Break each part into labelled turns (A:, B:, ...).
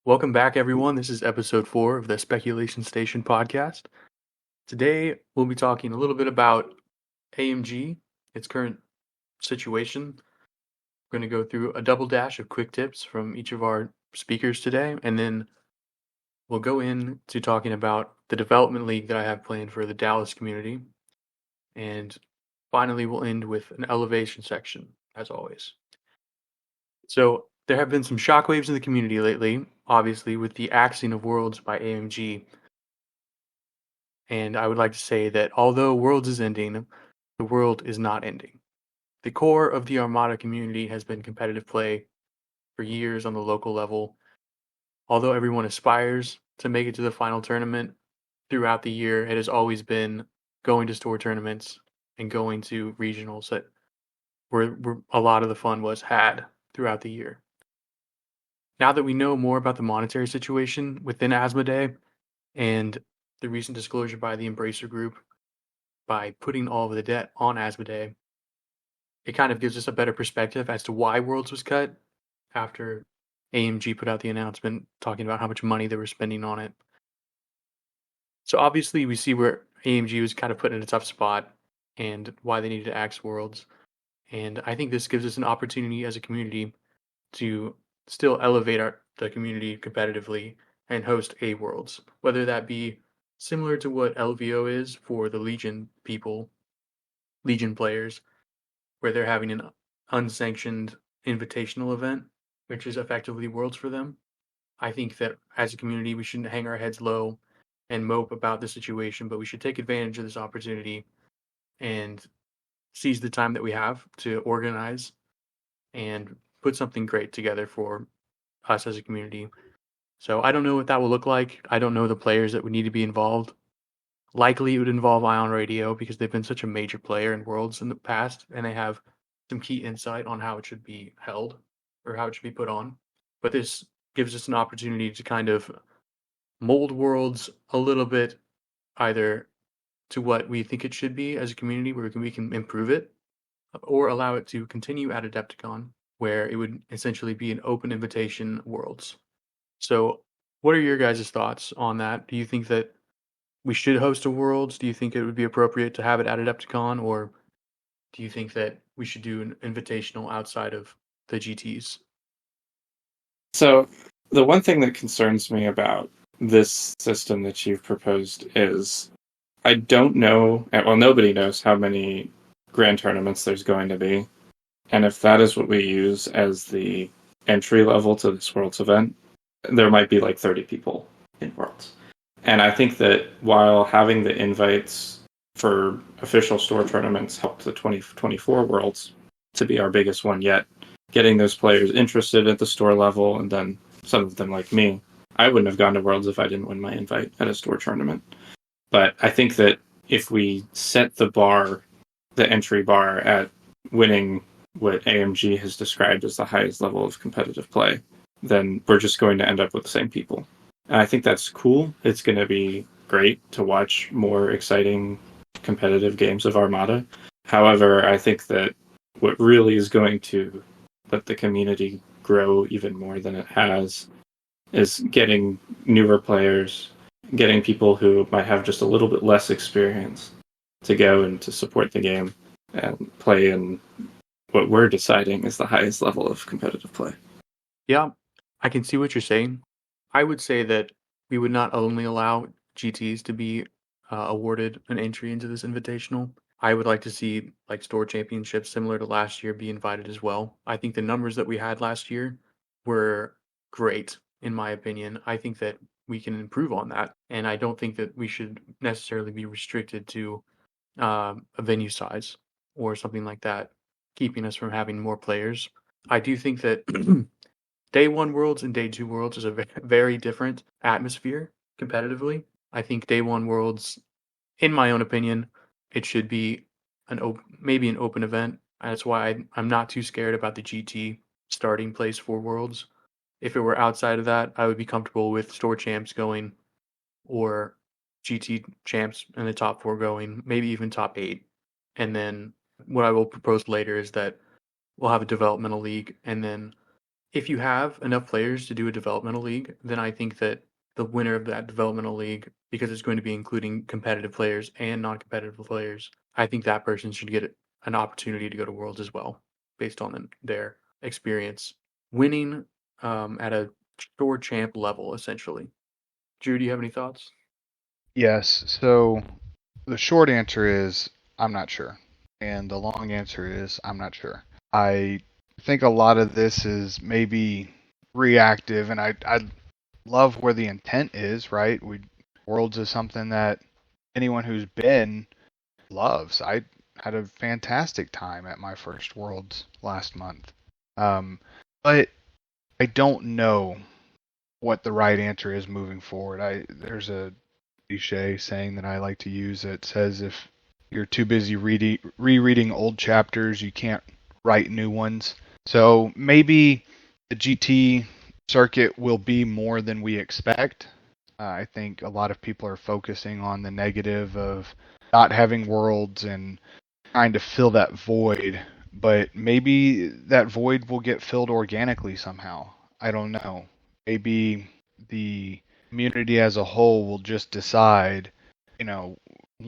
A: Welcome back, everyone. This is episode 4 of the Speculation Station podcast. Today, we'll be talking a little bit about AMG, its current situation. We're going to go through a double dash of quick tips from each of our speakers today, and then we'll go into talking about the development league that I have planned for the Dallas community. And finally, we'll end with an elevation section, as always. So, there have been some shockwaves in the community lately, obviously, with the axing of Worlds by AMG. And I would like to say that although Worlds is ending, the world is not ending. The core of the Armada community has been competitive play for years on the local level. Although everyone aspires to make it to the final tournament, throughout the year it has always been going to store tournaments and going to regionals that where a lot of the fun was had throughout the year. Now that we know more about the monetary situation within Asmodee and the recent disclosure by the Embracer Group by putting all of the debt on Asmodee, it kind of gives us a better perspective as to why Worlds was cut after AMG put out the announcement talking about how much money they were spending on it. So obviously we see where AMG was kind of put in a tough spot and why they needed to axe Worlds. And I think this gives us an opportunity as a community to still elevate the community competitively and host a Worlds, whether that be similar to what LVO is for the Legion players, where they're having an unsanctioned invitational event, which is effectively Worlds for them. I think that as a community, we shouldn't hang our heads low and mope about the situation, but we should take advantage of this opportunity and seize the time that we have to organize and put something great together for us as a community. So I don't know what that will look like. I don't know the players that would need to be involved. Likely it would involve Ion Radio because they've been such a major player in Worlds in the past, and they have some key insight on how it should be held or how it should be put on. But this gives us an opportunity to kind of mold Worlds a little bit, either to what we think it should be as a community, where we can improve it, or allow it to continue at Adepticon, where it would essentially be an open invitation Worlds. So, what are your guys' thoughts on that? Do you think that we should host a Worlds? Do you think it would be appropriate to have it at Adepticon, or do you think that we should do an invitational outside of the GTs?
B: So, the one thing that concerns me about this system that you've proposed is I don't know, well, nobody knows how many grand tournaments there's going to be. And if that is what we use as the entry level to this Worlds event, there might be like 30 people in Worlds. And I think that while having the invites for official store tournaments helped the 2024 Worlds to be our biggest one yet, getting those players interested at the store level, and then some of them like me, I wouldn't have gone to Worlds if I didn't win my invite at a store tournament. But I think that if we set the entry bar at winning what AMG has described as the highest level of competitive play, then we're just going to end up with the same people. And I think that's cool. It's going to be great to watch more exciting competitive games of Armada. However, I think that what really is going to let the community grow even more than it has is getting newer players, getting people who might have just a little bit less experience to go and to support the game and play in what we're deciding is the highest level of competitive play.
A: Yeah, I can see what you're saying. I would say that we would not only allow GTs to be awarded an entry into this invitational. I would like to see like store championships similar to last year be invited as well. I think the numbers that we had last year were great, in my opinion. I think that we can improve on that, and I don't think that we should necessarily be restricted to a venue size or something like that, keeping us from having more players. I do think that Day 1 Worlds and Day 2 Worlds is a very different atmosphere competitively. I think Day 1 Worlds, in my own opinion, it should be maybe an open event. That's why I'm not too scared about the GT starting place for Worlds. If it were outside of that, I would be comfortable with store champs going or GT champs in the top 4 going, maybe even top 8. And then what I will propose later is that we'll have a developmental league, and then if you have enough players to do a developmental league, then I think that the winner of that developmental league, because it's going to be including competitive players and non-competitive players, I think that person should get an opportunity to go to Worlds as well, based on their experience winning at a tour champ level, essentially. Drew, do you have any thoughts?
C: Yes. So the short answer is I'm not sure. And the long answer is I'm not sure. I think a lot of this is maybe reactive, and I love where the intent is, right? Worlds is something that anyone who's been loves. I had a fantastic time at my first Worlds last month. But I don't know what the right answer is moving forward. There's a cliche saying that I like to use that says if you're too busy rereading old chapters, you can't write new ones. So maybe the GT circuit will be more than we expect. I think a lot of people are focusing on the negative of not having worlds and trying to fill that void, but maybe that void will get filled organically somehow. I don't know. Maybe the community as a whole will just decide, you know,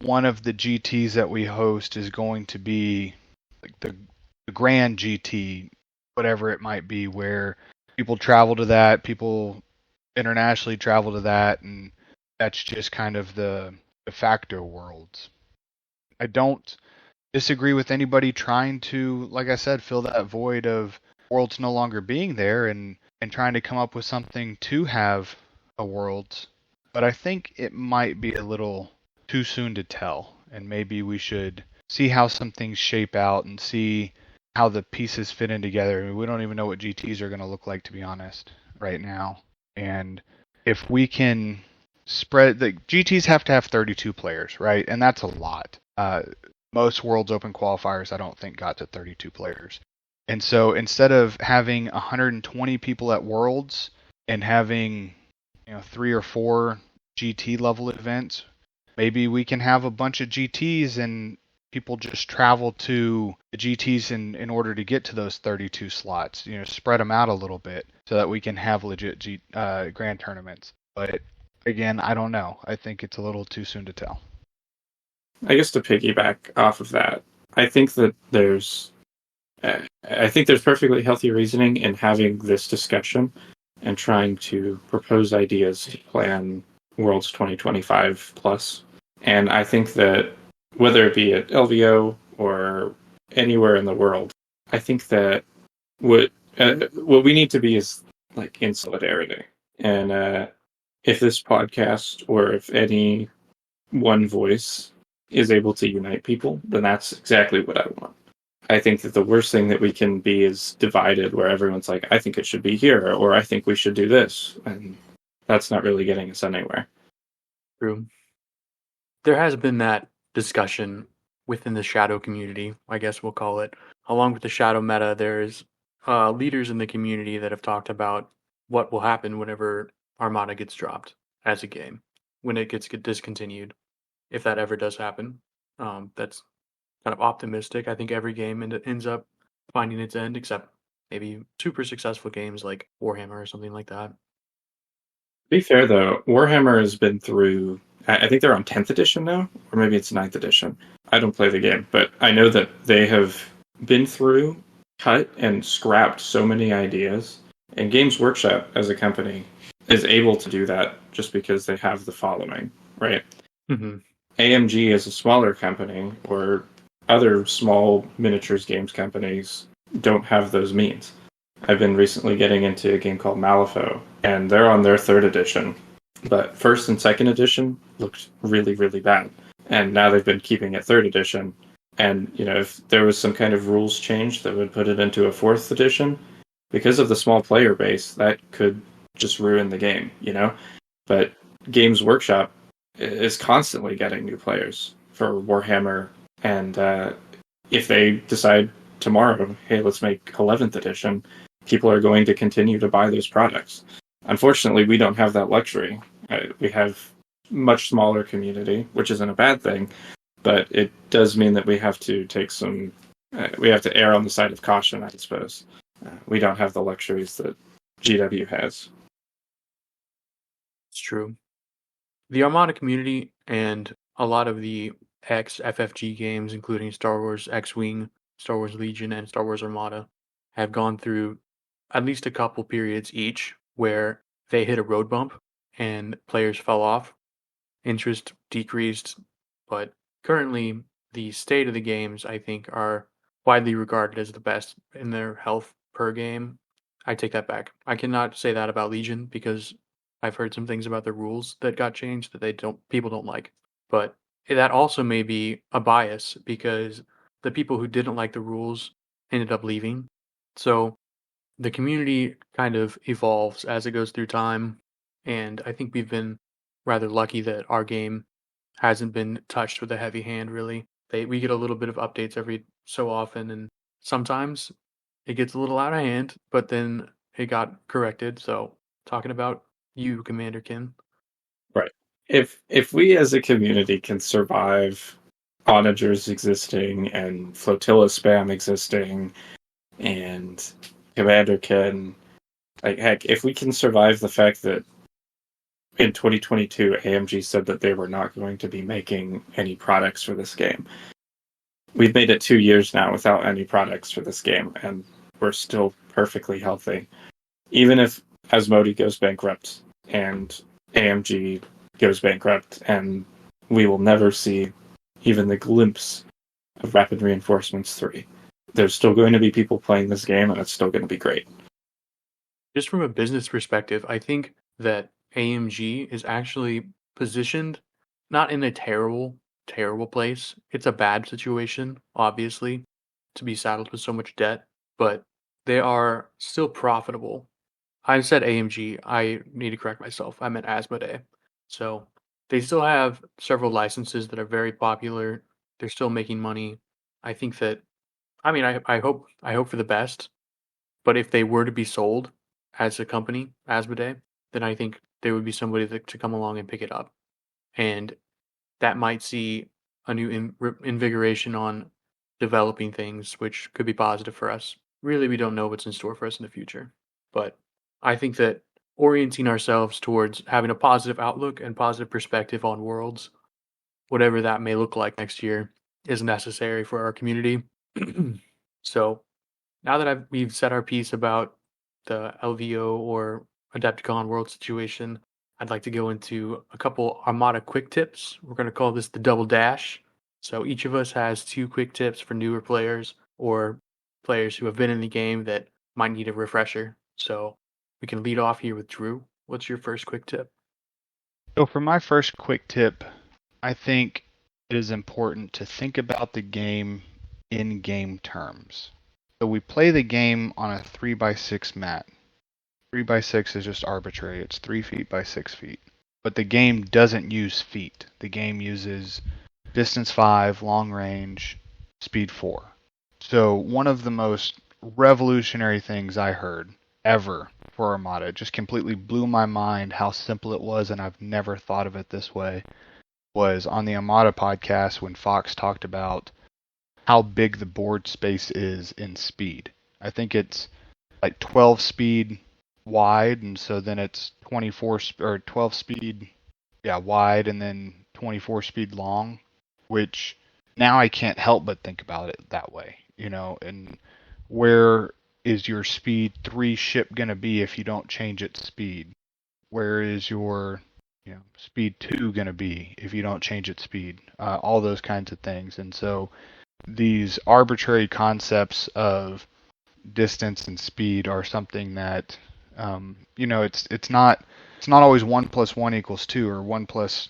C: one of the GTs that we host is going to be like the grand GT, whatever it might be, where people travel to that, people internationally travel to that, and that's just kind of the de facto worlds. I don't disagree with anybody trying to, like I said, fill that void of worlds no longer being there and trying to come up with something to have a worlds. But I think it might be a little too soon to tell, and maybe we should see how some things shape out and see how the pieces fit in together. I mean, we don't even know what GTs are going to look like, to be honest, right now. And if we can spread the GTs have to have 32 players, right? And that's a lot. Most Worlds Open qualifiers, I don't think, got to 32 players. And so instead of having 120 people at Worlds and having 3 or 4 GT level events, maybe we can have a bunch of GTs and people just travel to the GTs in order to get to those 32 slots. Spread them out a little bit so that we can have legit grand tournaments. But again, I don't know. I think it's a little too soon to tell.
B: I guess to piggyback off of that, I think that I think there's perfectly healthy reasoning in having this discussion and trying to propose ideas to plan Worlds 2025 plus. And I think that whether it be at LVO or anywhere in the world, I think that what we need to be is like in solidarity. And if this podcast or if any one voice is able to unite people, then that's exactly what I want. I think that the worst thing that we can be is divided, where everyone's like, I think it should be here, or I think we should do this. And that's not really getting us anywhere.
A: True. There has been that discussion within the shadow community, I guess we'll call it. Along with the shadow meta, there's leaders in the community that have talked about what will happen whenever Armada gets dropped as a game, when it gets discontinued, if that ever does happen. That's kind of optimistic. I think every game ends up finding its end, except maybe super successful games like Warhammer or something like that.
B: To be fair, though, Warhammer has been through, I think they're on 10th edition now, or maybe it's 9th edition. I don't play the game, but I know that they have been through, cut, and scrapped so many ideas. And Games Workshop, as a company, is able to do that just because they have the following, right?
A: Mm-hmm.
B: AMG is a smaller company, or other small miniatures games companies don't have those means. I've been recently getting into a game called Malifaux, and they're on their 3rd edition. But 1st and 2nd edition looked really, really bad. And now they've been keeping it 3rd edition. And, if there was some kind of rules change that would put it into a 4th edition, because of the small player base, that could just ruin the game, But Games Workshop is constantly getting new players for Warhammer. And if they decide tomorrow, hey, let's make 11th edition, people are going to continue to buy those products. Unfortunately, we don't have that luxury. We have much smaller community, which isn't a bad thing, but it does mean that we have to take we have to err on the side of caution, I suppose. We don't have the luxuries that GW has.
A: It's true. The Armada community and a lot of the ex-FFG games, including Star Wars X-Wing, Star Wars Legion, and Star Wars Armada, have gone through at least a couple periods each where they hit a road bump and players fell off, interest decreased, but currently the state of the games, I think, are widely regarded as the best in their health per game. I take that back. I cannot say that about Legion because I've heard some things about the rules that got changed that people don't like. But that also may be a bias because the people who didn't like the rules ended up leaving. So the community kind of evolves as it goes through time, and I think we've been rather lucky that our game hasn't been touched with a heavy hand really. We get a little bit of updates every so often, and sometimes it gets a little out of hand, but then it got corrected. So talking about you, Commander Kin.
B: Right. If we as a community can survive onagers existing and flotilla spam existing and Commander can, like, heck, if we can survive the fact that in 2022 AMG said that they were not going to be making any products for this game. We've made it 2 years now without any products for this game, and we're still perfectly healthy. Even if Asmodee goes bankrupt and AMG goes bankrupt, and we will never see even the glimpse of Rapid Reinforcements 3. There's still going to be people playing this game, and it's still going to be great.
A: Just from a business perspective, I think that AMG is actually positioned not in a terrible place. It's a bad situation, obviously, to be saddled with so much debt, but they are still profitable. I said AMG. I need to correct myself. I meant Asmodee. So they still have several licenses that are very popular. They're still making money. I think that, I mean, I hope for the best. But if they were to be sold as a company, Asmodee, then I think there would be somebody to come along and pick it up, and that might see a new invigoration on developing things, which could be positive for us. Really, we don't know what's in store for us in the future, but I think that orienting ourselves towards having a positive outlook and positive perspective on worlds, whatever that may look like next year, is necessary for our community. So now that we've said our piece about the LVO or Adepticon world situation, I'd like to go into a couple Armada quick tips. We're going to call this the double dash. So each of us has 2 quick tips for newer players or players who have been in the game that might need a refresher. So we can lead off here with Drew. What's your first quick tip?
C: So for my first quick tip, I think it is important to think about the game in game terms. So we play the game on a 3x6 mat. 3x6 is just arbitrary. It's 3 feet by 6 feet. But the game doesn't use feet. The game uses distance 5, long range, speed 4. So one of the most revolutionary things I heard ever for Armada, it just completely blew my mind how simple it was, and I've never thought of it this way, was on the Armada podcast when Fox talked about how big the board space is in speed. I think it's like 12 speed wide, and so then it's 24 or 12 speed, wide, and then 24 speed long. Which now I can't help but think about it that way, And where is your speed 3 ship gonna be if you don't change its speed? Where is your speed 2 gonna be if you don't change its speed? All those kinds of things, and so these arbitrary concepts of distance and speed are something that it's not always 1 + 1 = 2 or 1 +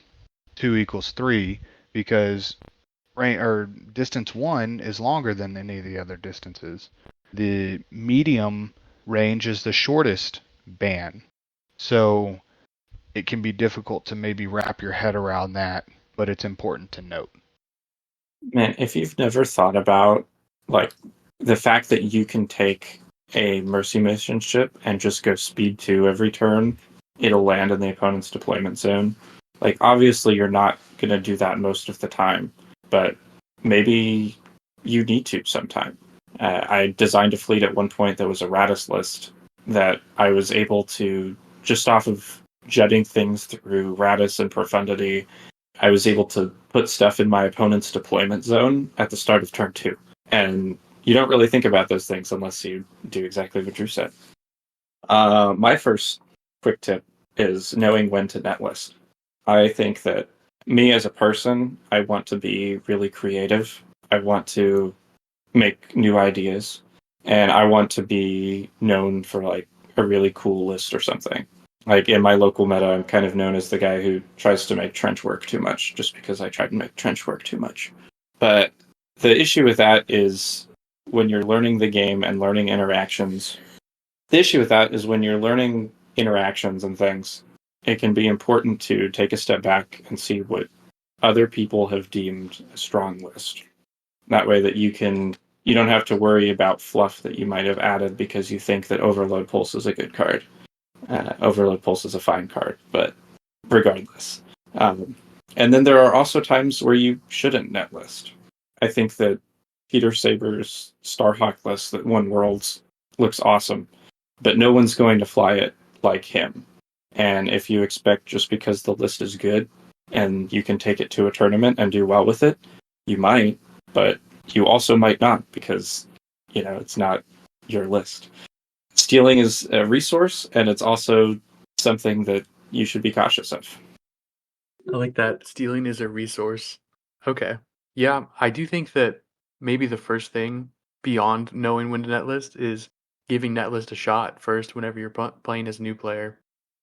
C: 2 = 3, because distance 1 is longer than any of the other distances. The medium range is the shortest band, so it can be difficult to maybe wrap your head around that, but it's important to note.
B: Man, if you've never thought about, like, the fact that you can take a Mercy Mission ship and just go speed 2 every turn, it'll land in the opponent's deployment zone. Like, obviously you're not going to do that most of the time, but maybe you need to sometime. I designed a fleet at one point that was a Radis list that I was able to, just off of jutting things through Radis and Profundity, I was able to put stuff in my opponent's deployment zone at the start of turn 2. And you don't really think about those things unless you do exactly what Drew said. My first quick tip is knowing when to netlist. I think that me as a person, I want to be really creative. I want to make new ideas, and I want to be known for like a really cool list or something. Like in my local meta, I'm kind of known as the guy who tries to make trench work too much, just because I try to make trench work too much. But the issue with that is when you're learning the game and learning interactions. The issue with that is when you're learning interactions and things, it can be important to take a step back and see what other people have deemed a strong list. That way that you don't have to worry about fluff that you might have added because you think that Overload Pulse is a good card. Overload Pulse is a fine card, but regardless. And then there are also times where you shouldn't netlist. I think that Peter Saber's Starhawk list that won Worlds looks awesome, but no one's going to fly it like him. And if you expect just because the list is good and you can take it to a tournament and do well with it, you might, but you also might not because, it's not your list. Stealing is a resource, and it's also something that you should be cautious of.
A: I like that. Stealing is a resource. Okay. Yeah, I do think that maybe the first thing beyond knowing when to netlist is giving netlist a shot first whenever you're playing as a new player.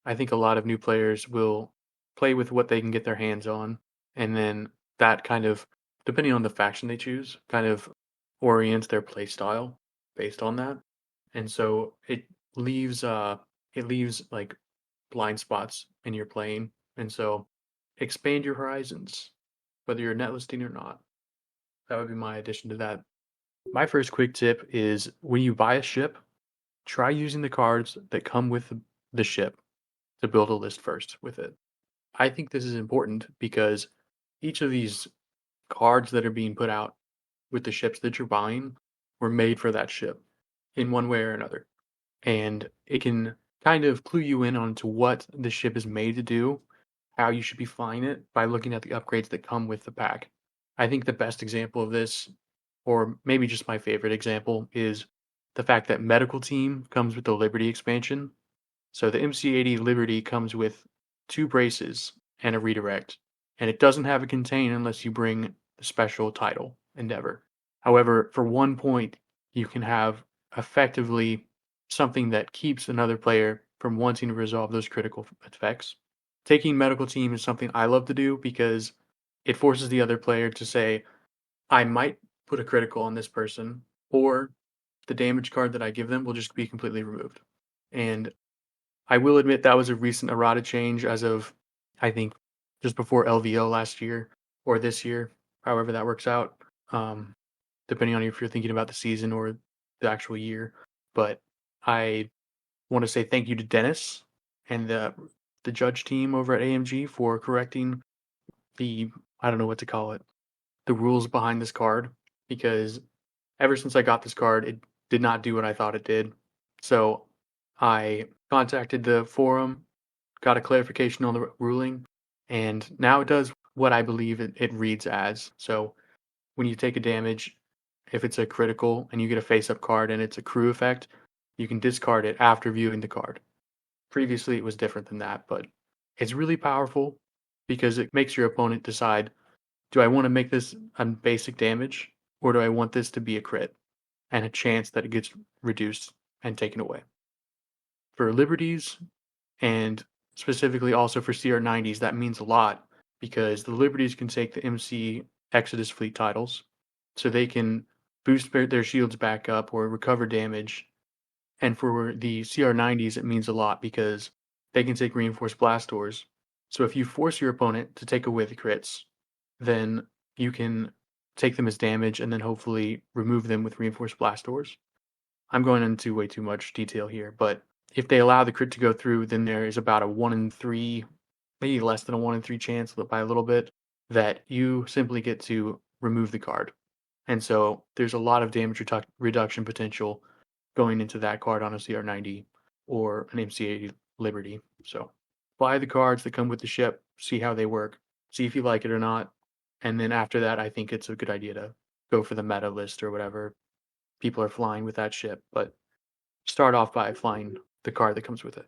A: I think a lot of new players will play with what they can get their hands on, and then that kind of, depending on the faction they choose, kind of orients their play style based on that. And so it leaves like blind spots in your playing. And so expand your horizons, whether you're netlisting or not. That would be my addition to that. My first quick tip is when you buy a ship, try using the cards that come with the ship to build a list first with it. I think this is important because each of these cards that are being put out with the ships that you're buying were made for that ship in one way or another. And it can kind of clue you in onto what the ship is made to do, how you should be flying it by looking at the upgrades that come with the pack. I think the best example of this, or maybe just my favorite example, is the fact that Medical Team comes with the Liberty expansion. So the MC80 Liberty comes with 2 braces and a redirect, and it doesn't have a contain unless you bring the special title, Endeavor. However, for 1 point, you can have effectively something that keeps another player from wanting to resolve those critical effects. Taking Medical Team is something I love to do because it forces the other player to say, I might put a critical on this person, or the damage card that I give them will just be completely removed. And I will admit that was a recent errata change as of, I think, just before LVO last year or this year, however that works out, depending on if you're thinking about the season or the actual year. But I want to say thank you to Dennis and the judge team over at AMG for correcting the, I don't know what to call it, the rules behind this card, because ever since I got this card, it did not do what I thought it did. So I contacted the forum, got a clarification on the ruling, and now it does what I believe it reads as. So when you take a damage, if it's a critical and you get a face-up card and it's a crew effect, you can discard it after viewing the card. Previously, it was different than that, but it's really powerful because it makes your opponent decide, do I want to make this a basic damage, or do I want this to be a crit and a chance that it gets reduced and taken away? For Liberties, and specifically also for CR90s, that means a lot because the Liberties can take the MC Exodus fleet titles, so they can boost their shields back up or recover damage. And for the CR90s, it means a lot because they can take reinforced blast doors. So if you force your opponent to take away the crits, then you can take them as damage and then hopefully remove them with reinforced blast doors. I'm going into way too much detail here, but if they allow the crit to go through, then there is about a 1 in 3, maybe less than a 1 in 3 chance by a little bit, that you simply get to remove the card. And so there's a lot of damage reduction potential going into that card on a CR90 or an MC80 Liberty. So buy the cards that come with the ship, see how they work, see if you like it or not. And then after that, I think it's a good idea to go for the meta list or whatever people are flying with that ship. But start off by flying the card that comes with it.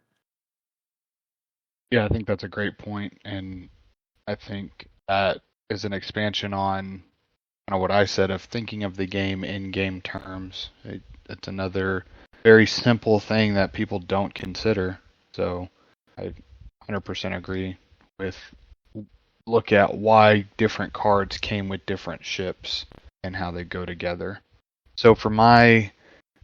C: Yeah, I think that's a great point, and I think that is an expansion on kind of what I said of thinking of the game in game terms. It's another very simple thing that people don't consider. So I 100% agree with look at why different cards came with different ships and how they go together. So for my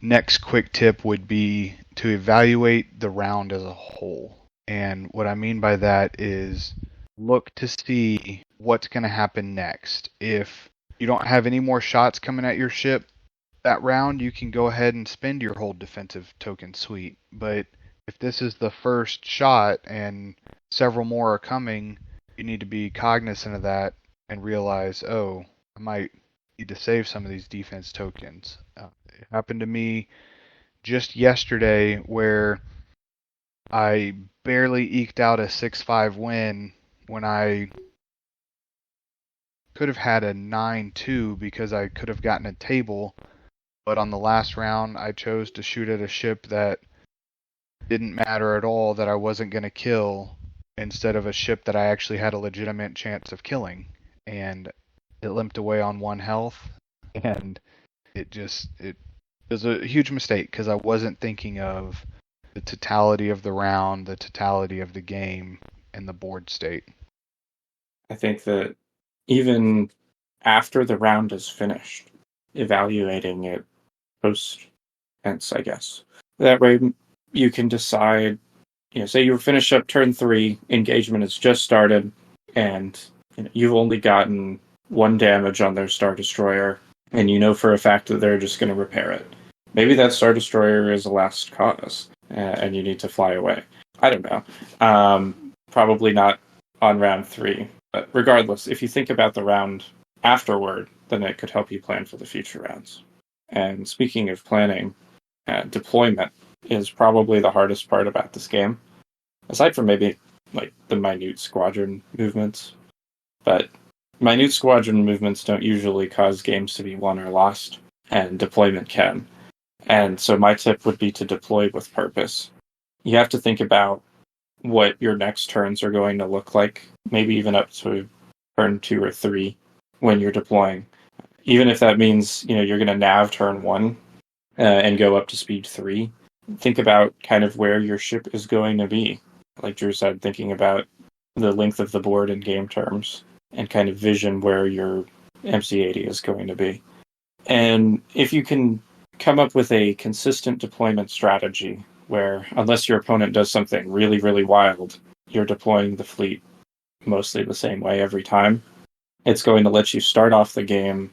C: next quick tip would be to evaluate the round as a whole. And what I mean by that is look to see what's going to happen next. If you don't have any more shots coming at your ship that round, you can go ahead and spend your whole defensive token suite. But if this is the first shot and several more are coming, you need to be cognizant of that and realize, oh, I might need to save some of these defense tokens. It happened to me just yesterday where I barely eked out a 6-5 win when I could have had a 9-2 because I could have gotten a table, but on the last round I chose to shoot at a ship that didn't matter at all, that I wasn't going to kill, instead of a ship that I actually had a legitimate chance of killing, and it limped away on 1 health, and it was a huge mistake because I wasn't thinking of the totality of the round, the totality of the game, and the board state.
B: I think that even after the round is finished, evaluating it post hence, I guess. That way you can decide, say you finish up turn 3, engagement has just started, and you've only gotten 1 damage on their Star Destroyer, and you know for a fact that they're just going to repair it. Maybe that Star Destroyer is a last cause, and you need to fly away. I don't know. Probably not on round 3. But regardless, if you think about the round afterward, then it could help you plan for the future rounds. And speaking of planning, deployment is probably the hardest part about this game, aside from maybe like the minute squadron movements. But minute squadron movements don't usually cause games to be won or lost, and deployment can. And so my tip would be to deploy with purpose. You have to think about what your next turns are going to look like, maybe even up to turn 2 or 3 when you're deploying. Even if that means you're going to nav turn 1 and go up to speed 3, think about kind of where your ship is going to be. Like Drew said, thinking about the length of the board in game terms and kind of vision where your MC80 is going to be. And if you can come up with a consistent deployment strategy where, unless your opponent does something really, really wild, you're deploying the fleet mostly the same way every time, it's going to let you start off the game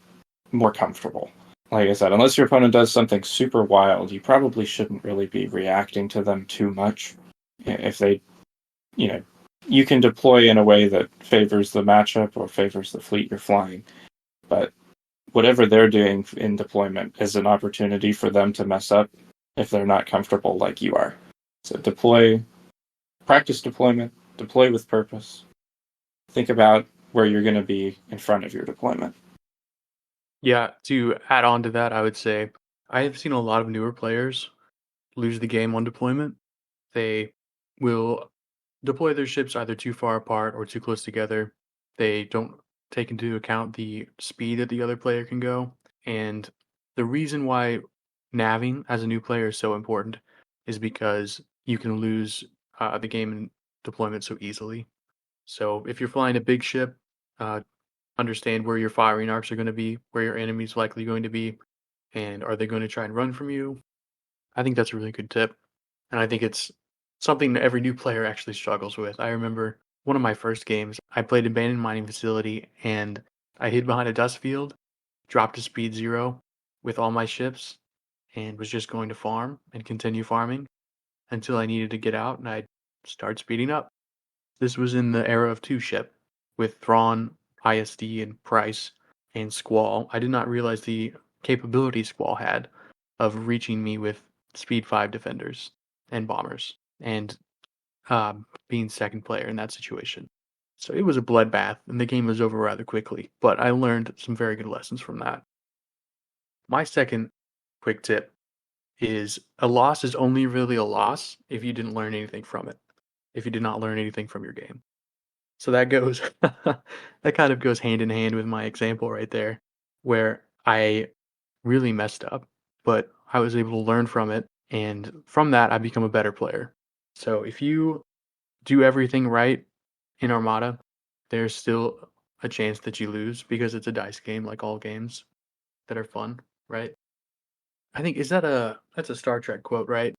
B: more comfortable. Like I said, unless your opponent does something super wild, you probably shouldn't really be reacting to them too much. If they, you can deploy in a way that favors the matchup or favors the fleet you're flying. But whatever they're doing in deployment is an opportunity for them to mess up if they're not comfortable like you are. So practice deployment, deploy with purpose. Think about where you're going to be in front of your deployment.
A: Yeah, to add on to that, I would say I have seen a lot of newer players lose the game on deployment. They will deploy their ships either too far apart or too close together. They don't take into account the speed that the other player can go. And the reason why navving as a new player is so important is because you can lose the game in deployment so easily. So if you're flying a big ship, understand where your firing arcs are going to be, where your enemy's likely going to be, and are they going to try and run from you? I think that's a really good tip. And I think it's something that every new player actually struggles with. I remember one of my first games, I played Abandoned Mining Facility, and I hid behind a dust field, dropped to speed 0 with all my ships, and was just going to farm and continue farming until I needed to get out, and I'd start speeding up. This was in the era of 2-ship, with Thrawn, ISD, and Price and Squall. I did not realize the capability Squall had of reaching me with Speed 5 defenders and bombers, and being second player in that situation. So it was a bloodbath, and the game was over rather quickly, but I learned some very good lessons from that. My second quick tip is a loss is only really a loss if you didn't learn anything from it, if you did not learn anything from your game. So that goes, that kind of goes hand in hand with my example right there, where I really messed up, but I was able to learn from it, and from that, I become a better player. So if you do everything right in Armada, there's still a chance that you lose because it's a dice game like all games that are fun, right? I think that's a Star Trek quote, right?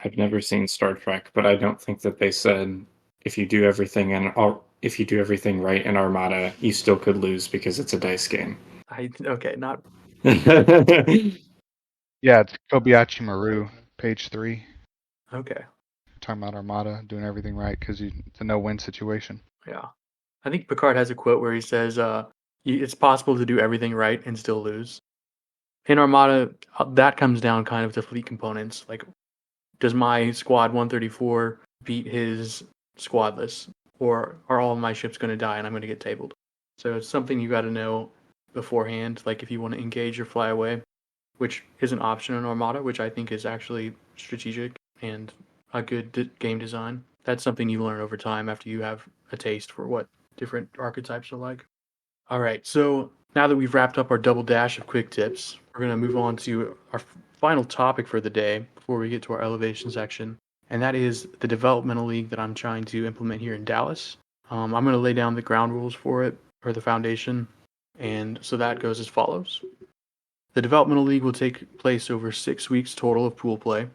B: I've never seen Star Trek, but I don't think that they said if you do everything if you do everything right in Armada, you still could lose because it's a dice game.
A: Okay, not
C: Yeah, it's Kobayashi Maru, page 3.
A: okay.
C: Talking about Armada doing everything right because it's a no-win situation.
A: Yeah. I think Picard has a quote where he says, it's possible to do everything right and still lose. In Armada, that comes down kind of to fleet components. Like, does my squad 134 beat his squadless? Or are all of my ships going to die and I'm going to get tabled? So it's something you got to know beforehand, like if you want to engage or fly away, which is an option in Armada, which I think is actually strategic and a good game design. That's something you learn over time after you have a taste for what different archetypes are like. All right, so now that we've wrapped up our double dash of quick tips, we're going to move on to our final topic for the day before we get to our elevation section, and that is the developmental league that I'm trying to implement here in Dallas. I'm going to lay down the ground rules for it, or the foundation, and so that goes as follows. The developmental league will take place over 6 weeks total of pool play.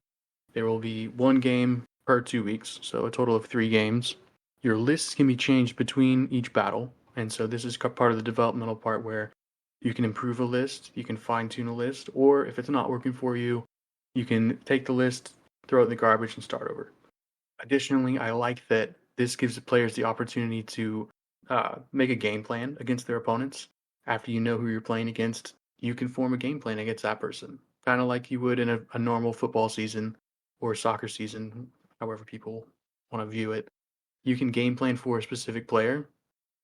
A: There will be one game per 2 weeks, so a total of 3 games. Your lists can be changed between each battle, and so this is part of the developmental part where you can improve a list, you can fine tune a list, or if it's not working for you, you can take the list, throw it in the garbage, and start over. Additionally, I like that this gives the players the opportunity to make a game plan against their opponents. After you know who you're playing against, you can form a game plan against that person, kind of like you would in a normal football season or soccer season, however people want to view it. You can game plan for a specific player.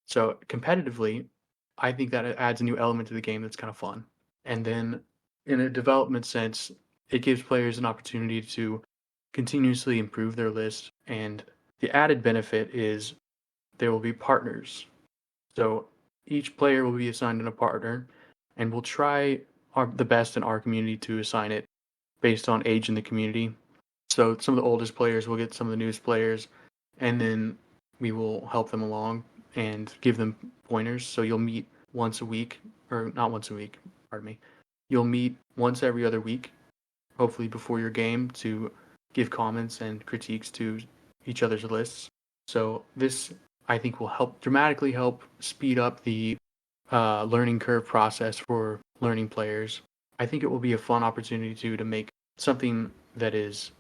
A: So competitively, I think that it adds a new element to the game that's kind of fun. And then in a development sense, it gives players an opportunity to continuously improve their list. And the added benefit is there will be partners. So each player will be assigned a partner, and we'll try the best in our community to assign it based on age in the community. So some of the oldest players will get some of the newest players, and then we will help them along and give them pointers. So you'll meet once a week, or not once a week, pardon me. You'll meet once every other week, hopefully before your game, to give comments and critiques to each other's lists. So this, I think, will dramatically help speed up the learning curve process for learning players. I think it will be a fun opportunity to make something that is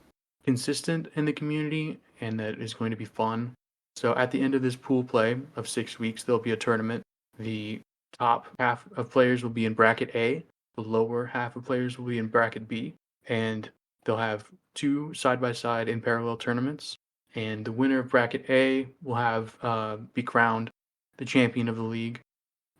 A: consistent in the community and that is going to be fun. So at the end of this pool play of 6 weeks, there'll be a tournament. The top half of players will be in bracket A. The lower half of players will be in bracket B. And they'll have 2 side-by-side in parallel tournaments. And the winner of bracket A will have be crowned the champion of the league.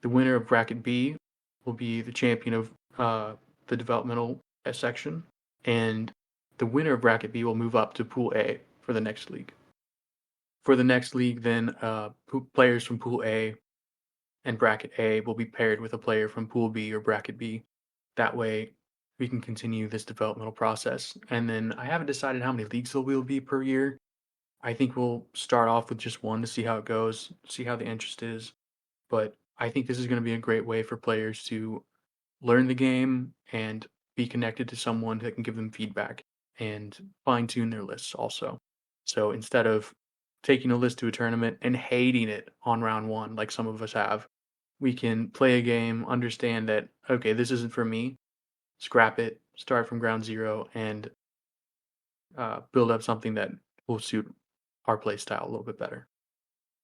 A: The winner of bracket B will be the champion of the developmental section. And the winner of bracket B will move up to pool A for the next league. For the next league, then players from pool A and bracket A will be paired with a player from pool B or bracket B. That way, we can continue this developmental process. And then I haven't decided how many leagues there will be per year. I think we'll start off with just one to see how it goes, see how the interest is. But I think this is going to be a great way for players to learn the game and be connected to someone that can give them feedback and fine tune their lists also. So instead of taking a list to a tournament and hating it on round 1, like some of us have, we can play a game, understand that, okay, this isn't for me, scrap it, start from ground zero, and build up something that will suit our play style a little bit better.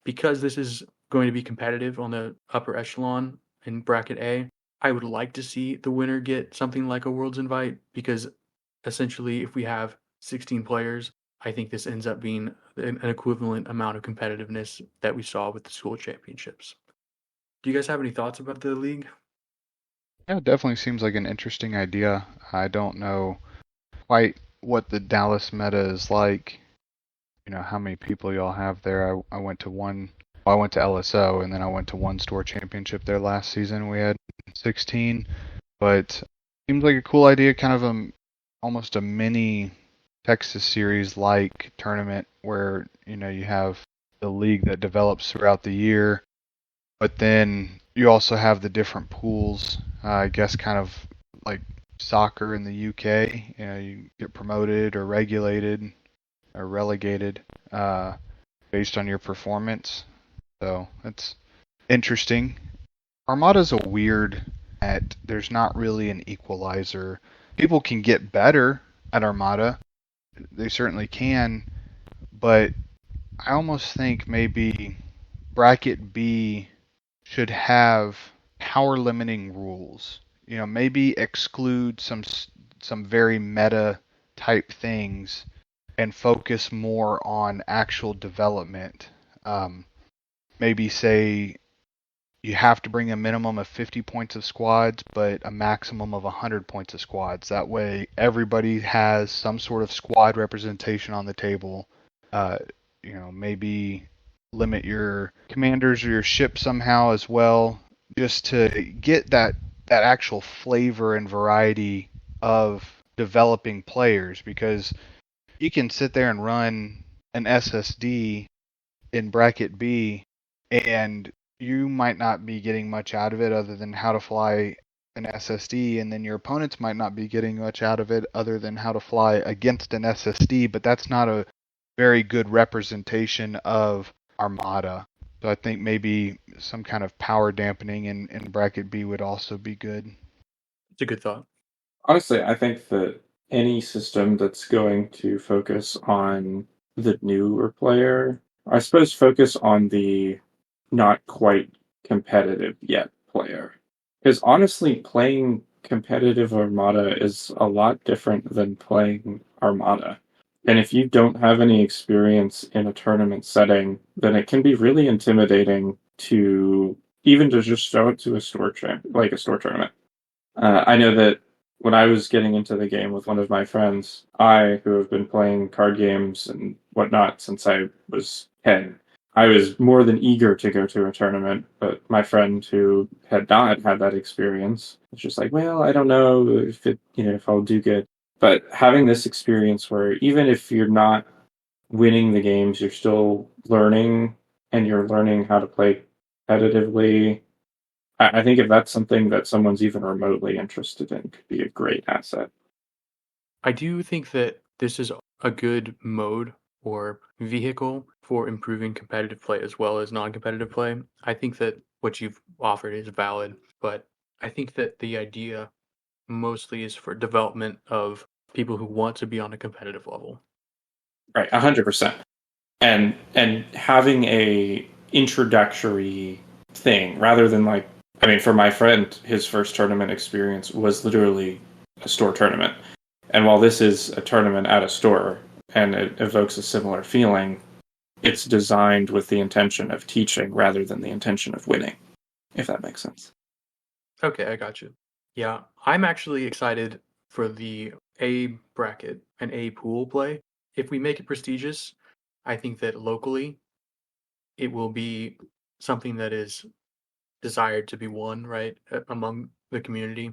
A: Because this is going to be competitive on the upper echelon, in bracket A. I would like to see the winner get something like a Worlds invite because essentially, if we have 16 players, I think this ends up being an equivalent amount of competitiveness that we saw with the school championships. Do you guys have any thoughts about the league?
C: Yeah, it definitely seems like an interesting idea. I don't know quite what the Dallas meta is like. How many people y'all have there. I went to I went to LSO and then I went to one store championship there last season. We had 16, but seems like a cool idea, kind of almost a mini Texas series like tournament where, you have the league that develops throughout the year, but then you also have the different pools. I guess kind of like soccer in the UK. You get promoted or regulated or relegated based on your performance. So that's interesting. Armada's a weird at there's not really an equalizer. People can get better at Armada. They certainly can, but I almost think maybe bracket B should have power limiting rules. Maybe exclude some very meta type things and focus more on actual development. Maybe say you have to bring a minimum of 50 points of squads, but a maximum of 100 points of squads. That way, everybody has some sort of squad representation on the table. Maybe limit your commanders or your ship somehow as well, just to get that actual flavor and variety of developing players. Because you can sit there and run an SSD in bracket B, and you might not be getting much out of it other than how to fly an SSD, and then your opponents might not be getting much out of it other than how to fly against an SSD, but that's not a very good representation of Armada. So I think maybe some kind of power dampening in bracket B would also be good.
A: It's a good thought.
B: Honestly, I think that any system that's going to focus on the newer player, I suppose focus on the not quite competitive yet player. Because honestly, playing competitive Armada is a lot different than playing Armada. And if you don't have any experience in a tournament setting, then it can be really intimidating to even to just show it to a like a store tournament. I know that when I was getting into the game with one of my friends, who have been playing card games and whatnot since I was 10, I was more than eager to go to a tournament, but my friend who had not had that experience was just like, well, I don't know if I'll do good. But having this experience where even if you're not winning the games, you're still learning and you're learning how to play competitively. I think if that's something that someone's even remotely interested in, could be a great asset.
A: I do think that this is a good mode or vehicle for improving competitive play as well as non-competitive play. I think that what you've offered is valid, but I think that the idea mostly is for development of people who want to be on a competitive level.
B: Right, 100%. And having a introductory thing rather than for my friend, his first tournament experience was literally a store tournament. And while this is a tournament at a store and it evokes a similar feeling, it's designed with the intention of teaching rather than the intention of winning, if that makes sense.
A: Okay, I got you. Yeah, I'm actually excited for the A bracket and A pool play. If we make it prestigious, I think that locally it will be something that is desired to be won, right, among the community.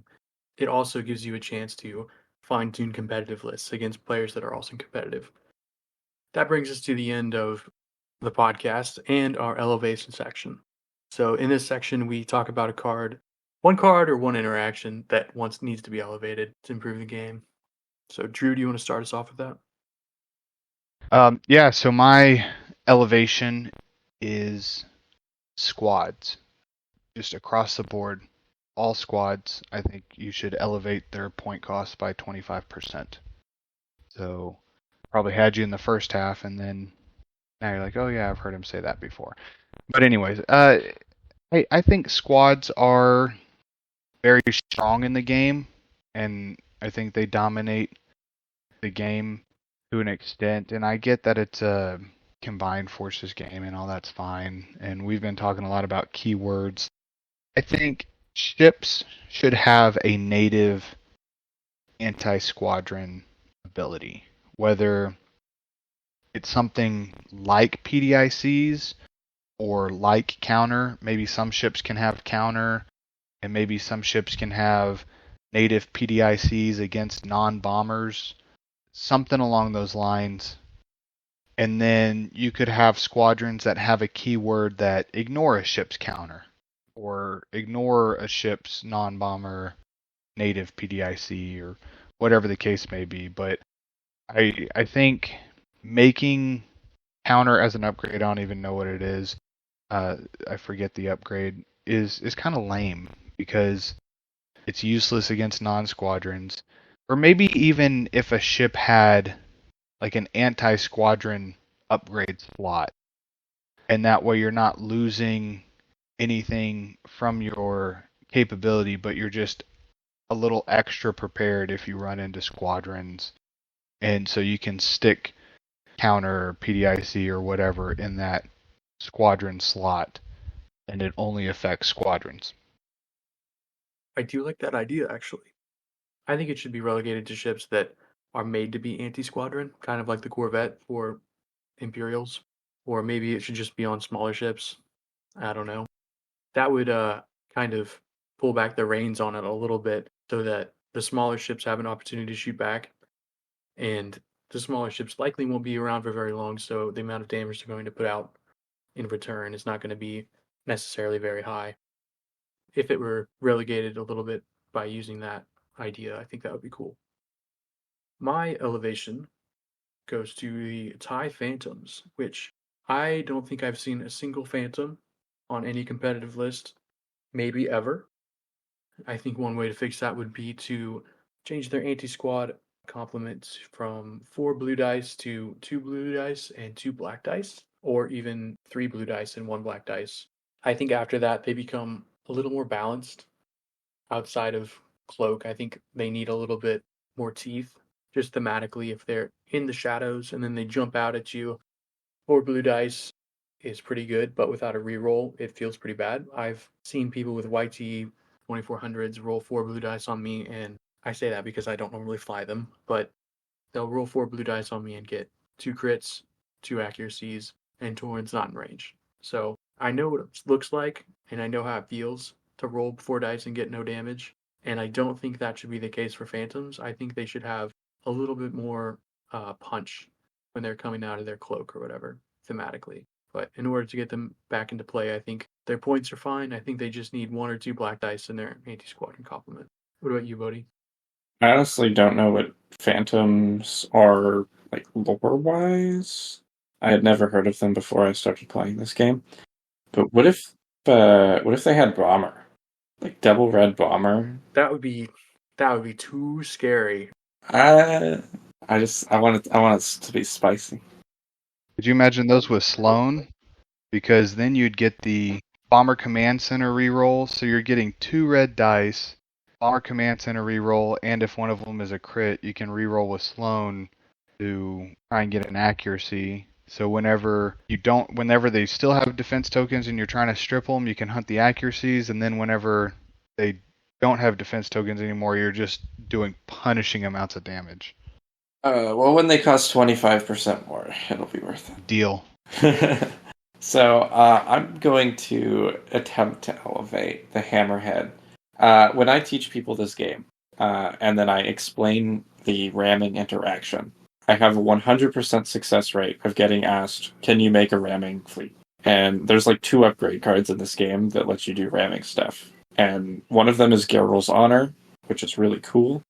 A: It also gives you a chance to fine tune competitive lists against players that are also competitive. That brings us to the end of the podcast and our elevation section. So, in this section, we talk about one card or one interaction that needs to be elevated to improve the game. So, Drew, do you want to start us off with that?
C: Yeah, so my elevation is squads. Just across the board, all squads, I think you should elevate their point cost by 25%. So probably had you in the first half, and then now you're like, oh yeah, I've heard him say that before. But anyways, I think squads are very strong in the game, and I think they dominate the game to an extent. And I get that it's a combined forces game and all that's fine. And we've been talking a lot about keywords. I think ships should have a native anti-squadron ability, whether it's something like PDICs or like counter. Maybe some ships can have counter, and maybe some ships can have native PDICs against non-bombers, something along those lines. And then you could have squadrons that have a keyword that ignore a ship's counter or ignore a ship's non-bomber native PDIC or whatever the case may be. But I think making counter as an upgrade, I don't even know what it is. I forget the upgrade is kind of lame because it's useless against non-squadrons. Or maybe even if a ship had like an anti-squadron upgrade slot, and that way you're not losing anything from your capability, but you're just a little extra prepared if you run into squadrons, and so you can stick counter or PDIC or whatever in that squadron slot, and it only affects squadrons.
A: I do like that idea, actually. I think it should be relegated to ships that are made to be anti-squadron, kind of like the Corvette for Imperials, or maybe it should just be on smaller ships. I don't know. That would kind of pull back the reins on it a little bit so that the smaller ships have an opportunity to shoot back, and the smaller ships likely won't be around for very long, so the amount of damage they're going to put out in return is not going to be necessarily very high. If it were relegated a little bit by using that idea, I think that would be cool. My elevation goes to the TIE Phantoms, which I don't think I've seen a single Phantom on any competitive list, maybe ever. I think one way to fix that would be to change their anti-squad complement from 4 blue dice to 2 blue dice and 2 black dice, or even 3 blue dice and 1 black dice. I think after that they become a little more balanced outside of Cloak. I think they need a little bit more teeth, just thematically. If they're in the shadows and then they jump out at you, 4 blue dice is pretty good, but without a reroll, it feels pretty bad. I've seen people with YT 2400s roll 4 blue dice on me, and I say that because I don't normally fly them, but they'll roll 4 blue dice on me and get 2 crits, 2 accuracies, and Torrent's not in range. So I know what it looks like, and I know how it feels to roll 4 dice and get no damage, and I don't think that should be the case for Phantoms. I think they should have a little bit more punch when they're coming out of their cloak or whatever, thematically. But in order to get them back into play, I think their points are fine. I think they just need 1 or 2 black dice in their anti-squadron complement. What about you, Bodhi?
B: I honestly don't know what Phantoms are, like, lore-wise. I had never heard of them before I started playing this game. But what if they had Bomber? Like, double red Bomber?
A: That would be too scary.
B: I want it to be spicy.
C: Could you imagine those with Sloan? Because then you'd get the Bomber Command Center reroll, so you're getting 2 red dice, Bomber Command Center reroll, and if one of them is a crit, you can reroll with Sloan to try and get an accuracy. So whenever they still have defense tokens and you're trying to strip them, you can hunt the accuracies, and then whenever they don't have defense tokens anymore, you're just doing punishing amounts of damage.
B: Well, when they cost 25% more, it'll be worth
C: Deal.
B: it. So, I'm going to attempt to elevate the Hammerhead. When I teach people this game, and then I explain the ramming interaction, I have a 100% success rate of getting asked, can you make a ramming fleet? And there's like 2 upgrade cards in this game that let you do ramming stuff. And one of them is Geralt's Honor, which is really cool.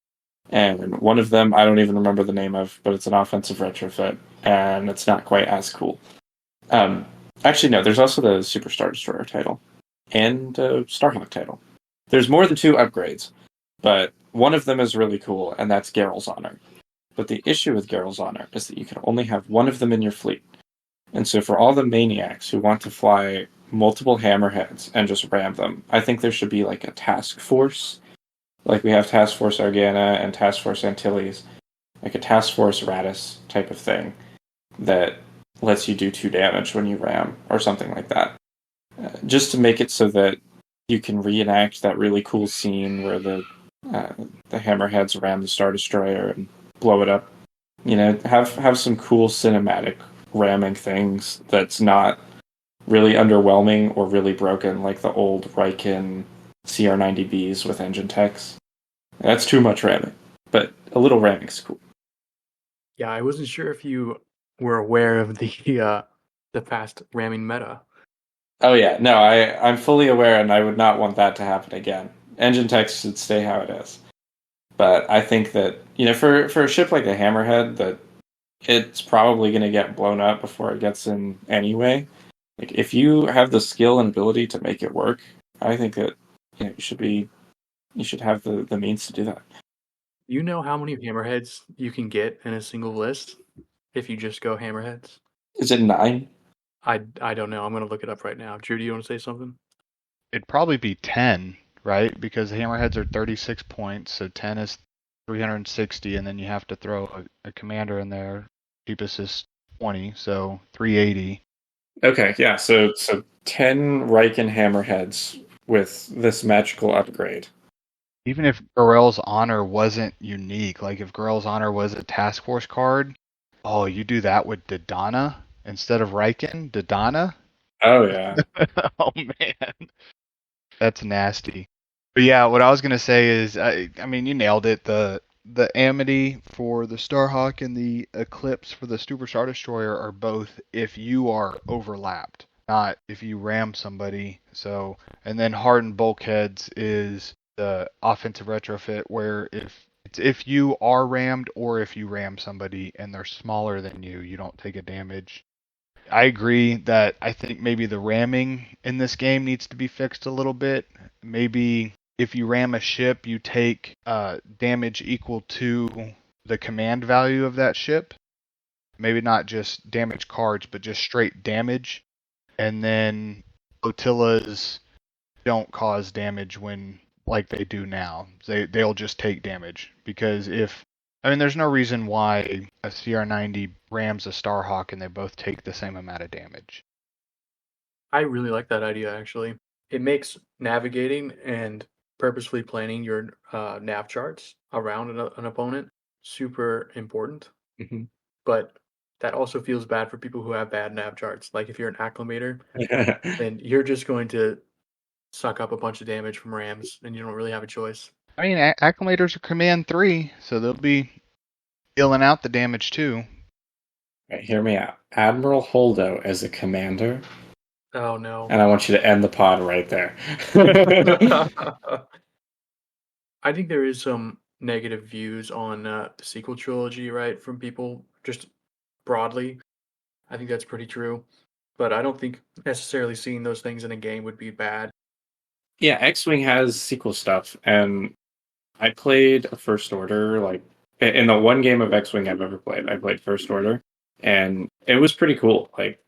B: And one of them, I don't even remember the name of, but it's an offensive retrofit, and it's not quite as cool. Actually, no, there's also the Superstar Destroyer title, and Starhawk title. There's more than 2 upgrades, but one of them is really cool, and that's Geralt's Honor. But the issue with Geralt's Honor is that you can only have one of them in your fleet. And so for all the maniacs who want to fly multiple hammerheads and just ram them. I think there should be like a task force. Like we have Task Force Argana and Task Force Antilles, like a Task Force Radis type of thing that lets you do 2 damage when you ram or something like that. Just to make it so that you can reenact that really cool scene where the hammerheads ram the Star Destroyer and blow it up. You know, have some cool cinematic ramming things that's not really underwhelming or really broken like the old Riken CR90Bs with engine techs. That's too much ramming, but a little ramming's cool.
A: Yeah, I wasn't sure if you were aware of the past ramming meta.
B: Oh yeah, no, I'm fully aware, and I would not want that to happen again. Engine techs should stay how it is. But I think that, you know, for a ship like a Hammerhead, that it's probably going to get blown up before it gets in anyway. Like if you have the skill and ability to make it work, I think that, you know, you should have the means to do that.
A: You know how many hammerheads you can get in a single list if you just go hammerheads?
B: Is it 9?
A: I don't know. I'm gonna look it up right now. Drew, do you want to say something?
C: It'd probably be 10, right? Because hammerheads are 36 points, so 10 is 360, and then you have to throw a commander in there. Cheapest is 20, so 380.
B: Okay, yeah. So 10 Riken Hammerheads with this magical upgrade.
C: Even if Gorell's Honor wasn't unique, like if Gorell's Honor was a task force card, oh, you do that with Dodana instead of Riken? Dodana?
B: Oh yeah.
C: Oh man, that's nasty. But yeah, what I was gonna say is, I mean, you nailed it. The Amity for the Starhawk and the Eclipse for the Super Star Destroyer are both if you are overlapped, not if you ram somebody. So, and then Hardened Bulkheads is the offensive retrofit where if you are rammed or if you ram somebody and they're smaller than you, you don't take a damage. I agree that I think maybe the ramming in this game needs to be fixed a little bit. Maybe if you ram a ship, you take damage equal to the command value of that ship. Maybe not just damage cards, but just straight damage. And then flotillas don't cause damage when like they do now. They'll just take damage because there's no reason why a CR90 rams a Starhawk and they both take the same amount of damage.
A: I really like that idea actually. It makes navigating and purposefully planning your nav charts around an opponent super important.
B: Mhm.
A: But that also feels bad for people who have bad nav charts. Like if you're an acclimator, then you're just going to suck up a bunch of damage from rams, and you don't really have a choice.
C: I mean, Acclimators are command 3, so they'll be dealing out the damage too.
B: Right, hear me out. Admiral Holdo as a commander,
A: Oh no.
B: and I want you to end the pod right there.
A: I think there is some negative views on the sequel trilogy, right, from people just broadly. I think that's pretty true. But I don't think necessarily seeing those things in a game would be bad.
B: Yeah, X-Wing has sequel stuff, and I played a First Order, like, in the one game of X-Wing I've ever played, I played First Order, and it was pretty cool. Like,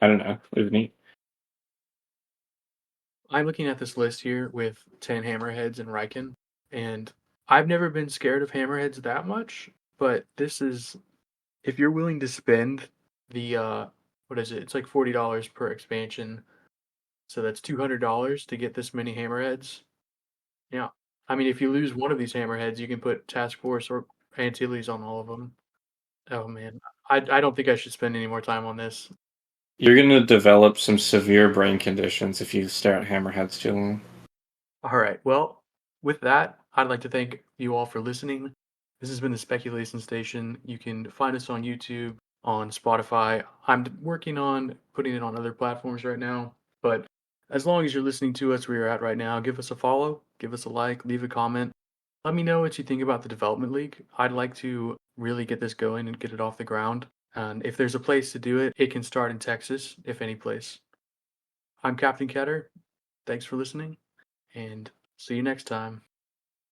B: I don't know, it was neat.
A: I'm looking at this list here with 10 hammerheads and Riken, and I've never been scared of hammerheads that much, but this is if you're willing to spend the what is it? It's like $40 per expansion. So that's $200 to get this many hammerheads. Yeah. I mean, if you lose one of these hammerheads, you can put Task Force or Antilles on all of them. Oh man. I don't think I should spend any more time on this.
B: You're going to develop some severe brain conditions if you stare at hammerheads too long.
A: All right. Well, with that, I'd like to thank you all for listening. This has been the Speculation Station. You can find us on YouTube, on Spotify. I'm working on putting it on other platforms right now, but as long as you're listening to us where you're at right now, give us a follow, give us a like, leave a comment. Let me know what you think about the Development League. I'd like to really get this going and get it off the ground. And if there's a place to do it, it can start in Texas, if any place. I'm Captain Ketter. Thanks for listening, and see you next time.